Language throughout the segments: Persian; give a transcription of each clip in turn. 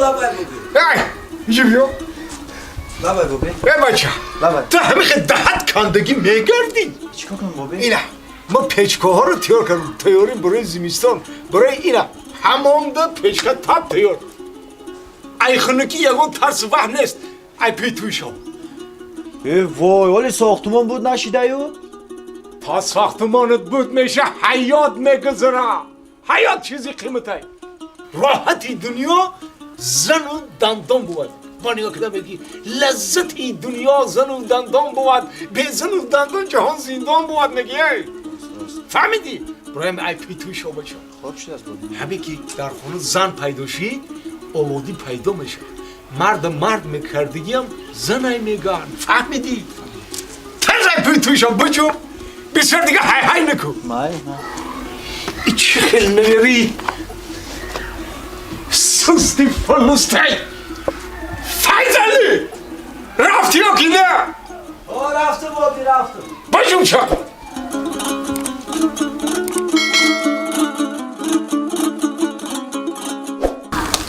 لابای بوبی جیبیو لابای بوبی بچه تو همه دهت کندگی میگردی چیکار کنم بوبی؟ اینا ما پیچکه ها رو تیاریم برای زمستان برای اینا همام ده پیچکه تاب تیار ای خونکی یکون ترس وح نیست ای پیتوی شو وای ولی ساختمان بود نشیده یو؟ تا ساختمانت بود میشه حیات میگذره حیات چیزی قیمته راحتی دنیا زن و دندان بود با نگاه کده بگی لذتی دنیا زن و دندان بود به زن و دندان جهان زندان بود نگی فهمیدی؟ برایم ای پیتوی شو بچه خوب شد از بودی همه که در خونه زن پیدا شید آبادی پیدا میشه مرد میکردگیم زن میگن فهمیدی؟ تنز ای پیتوی شو بچه بسیار دیگه های نکو ای چه خیلی نگری سستی فلسطی فیضلی رفتی یا که نه رفته بودی رفته باشم چه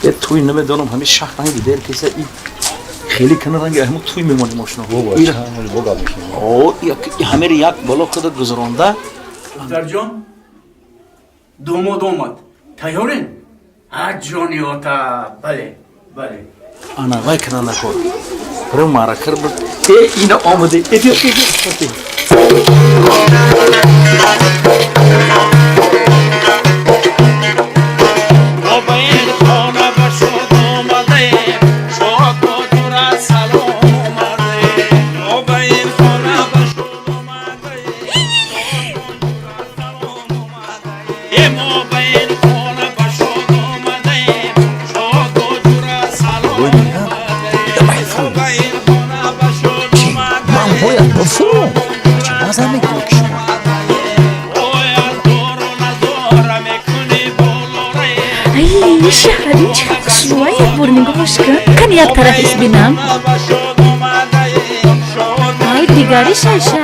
یه توی نمیدونم همه شخص نگیده کسی این خیلی کنه رنگ همون توی میمونی ماشنا این همه یک بالا کده گذرانده دختر جان دوماد آمد تیارین؟ جانی آتا بله انا وای کنه نکن برای معرکر بود اینا آمده شهرین چقدر شروعه یک بار نگاهش کن کن یک طرفش بینم های دیگری شایشه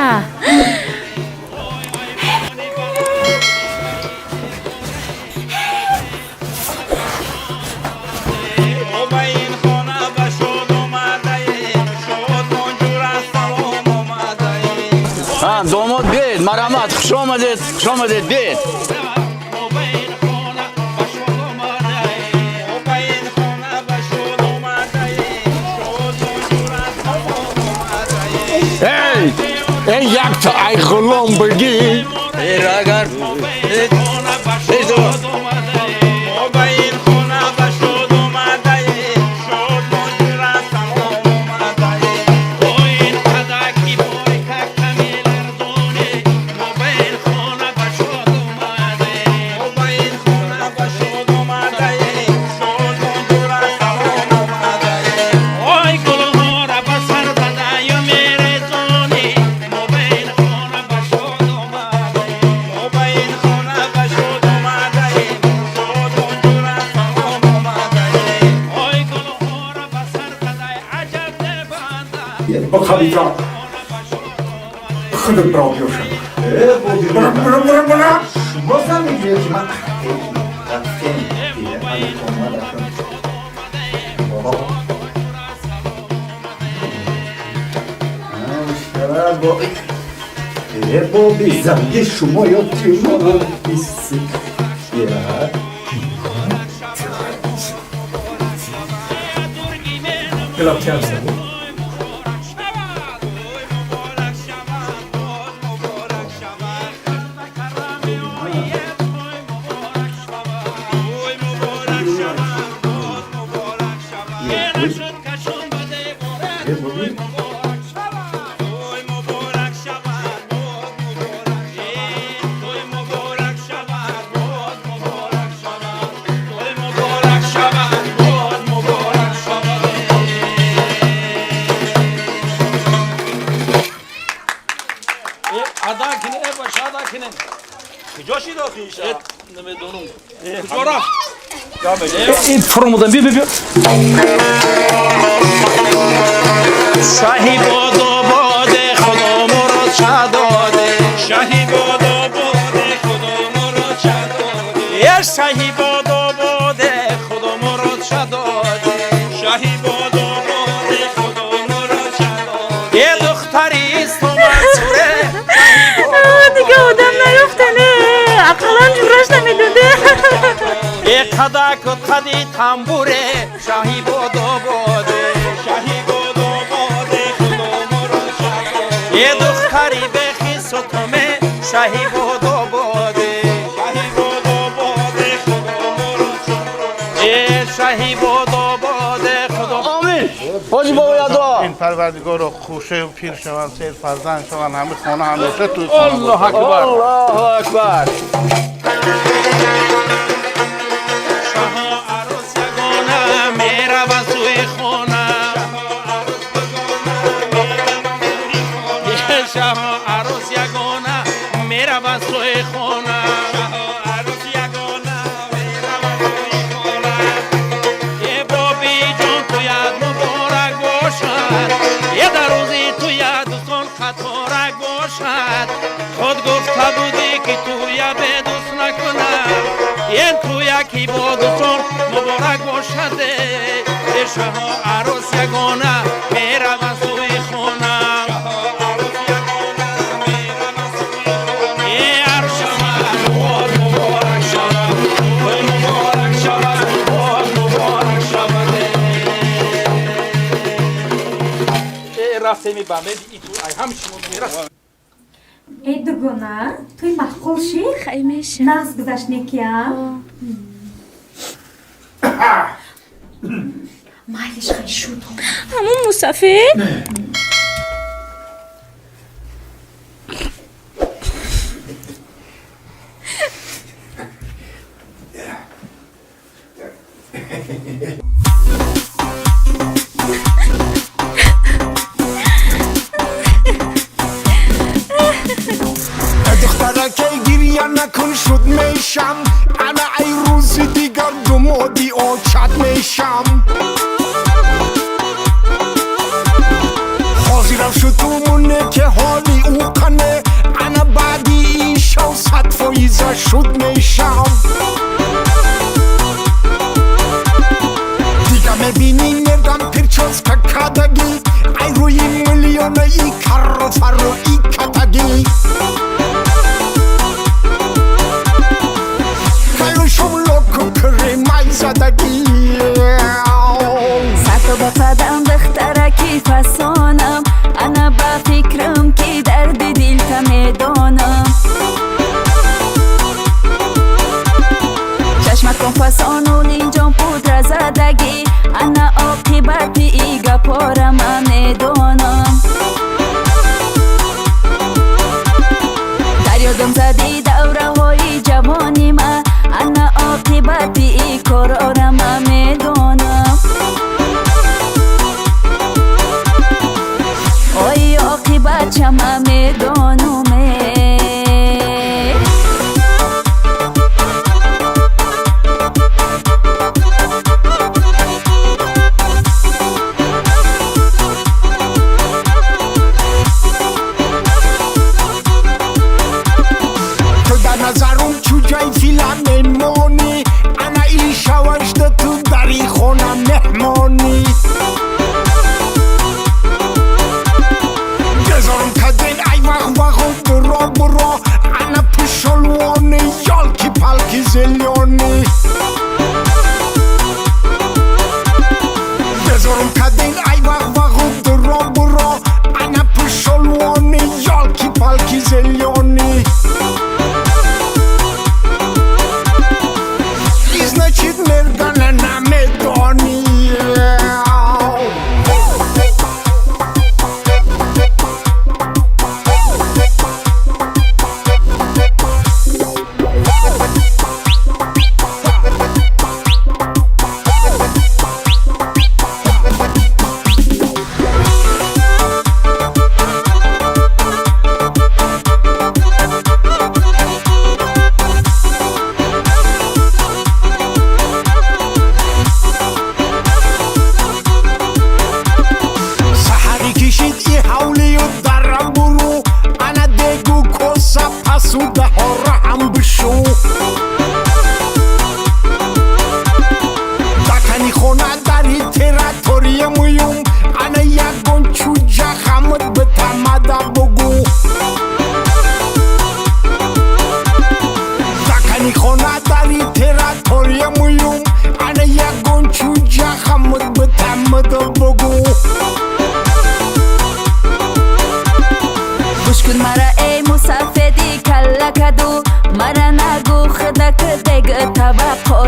داماد بید مرامت خوش آمدید بید این یک تا ای غلام بگی راگر خلیفه خودت برا بیاشم برا بازم میگوید که من بابی زنگی شما یا تیما رو بیسی گلاب کرسه کجاشی داخلی شد؟ نمیدونم کجا رفت؟ این فرمودن بیا شاهی باد و باد خدا مراد چه داده شاهی باد و باد خدا مراد چه داده شاهی باد و باد خدا مراد چه داده خدا کد خدی تنبوره شاهی بودو بوده شاهی بودو بوده خدا مرا شاهی یه دختری بخی ستمه شاهی بودو بوده شاهی بودو بوده خدا مرا شاهی شاهی بودو بوده خدا آمین حاجی بابا یادوا این پروردگار رو خوشه و پیر شوند سیر فرزند شوند همه خانه همیشه توی الله اکبر الله اکبر شاه عروس یگانه میره و سوی خونه شاه عروس یگانه میره و سوی خونه یه بابی جان تو یاد مبارک باشد یه در روزی تو یاد دوستان خطاره باشد خود گفته بودی که تو یا به دوست نکنم یه تو یکی با دوستان مبارک باشد شاه عروس یگانه میره و سوی خونه رفته می بامه ای تو ای همش میرسه ای دوگانه توی مخول شی خیلی میشه ناز گذشت کیا مالش خیلی شد همون مسافر دخترکه گریه نکن شد میشم انا ای روز دیگر دمادی آچت میشم حاضرم شد تو مونه که حالی او کنه انا بعدی این شو 100% شد میشم دیگه میبینی نگم پرچاز که کدگی ای روی میلیون ای کر فرو ای کتگی زدگی سطح با فدم بخترکی فسانم انا با فکرم که درد دل تمیدانم چشمت کن فسانون اینجا پودر زدگی انا عاقبت ایگا پارم میدانم در یادم زدی دوره های جوانی من انا عاقبت ای کارارم میدانم آی عاقبت چم میدانم تو در نظرم چوجای فیلم میمونی انا ای شوشت تو دری خونم مهمانی بذارم کدین ای وقت برا انا پشلوانی یالکی پالکی زلیانی بذارم کدین ای وقت برا انا پشلوانی یالکی پالکی زلیانی значит мергана на медони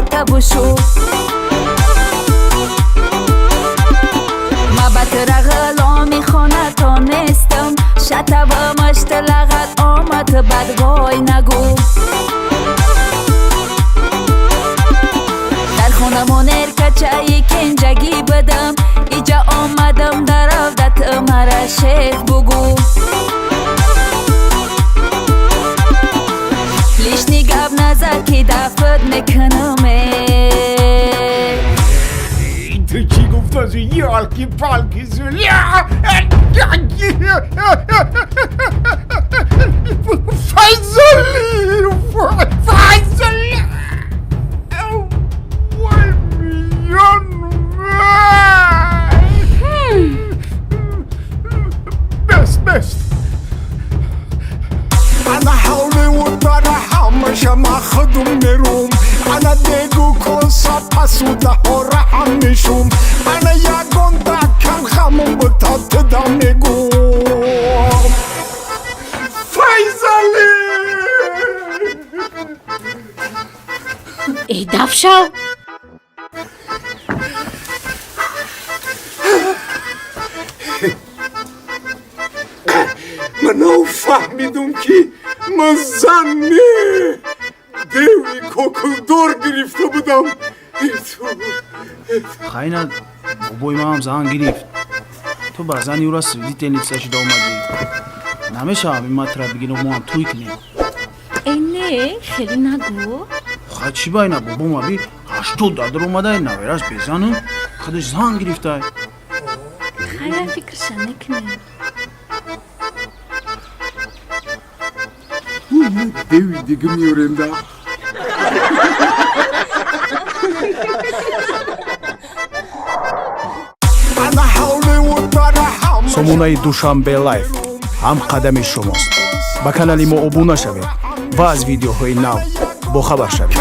табушу мабатра ғаломи хона тонестам шатава машталағат омад бадвой нагу дар хонамон эркачаи кенҷагӣ будам иҷа омадам дар авдат мара шех бугу лишни гап назар ки дафт мекунаме تو چی گفت از یالکی پالکی زولیا فیضلی فیضلی وای میان بست انا حولی و داره همشه مخدوم میروم انا دیگو کنسا پسوده ها رحم میشوم انا یگون دکم خمون بتات دم میگوم فیضلی ای دفشو منو فهمیدم که مزنه دیوی کوکلدور گرفته بودم خیلی بابای ما هم زن گرفت تو با زنی او را سویدی تنیکسش دا اومدی نمیشه همین مطرح بگیرم ما هم توی کنیم ای نه خیلی نگو خواهد چی باید نه بابا ما بی 80 دادر اومده نویرش بزنم خودش زن گرفته خیلی فکرش نکنه دیوی دیگه میورنده сомонаи душанбе лайф ҳам қадами шумост ба канали мо обуна шавед ва аз видеоҳои нав бохабар шавед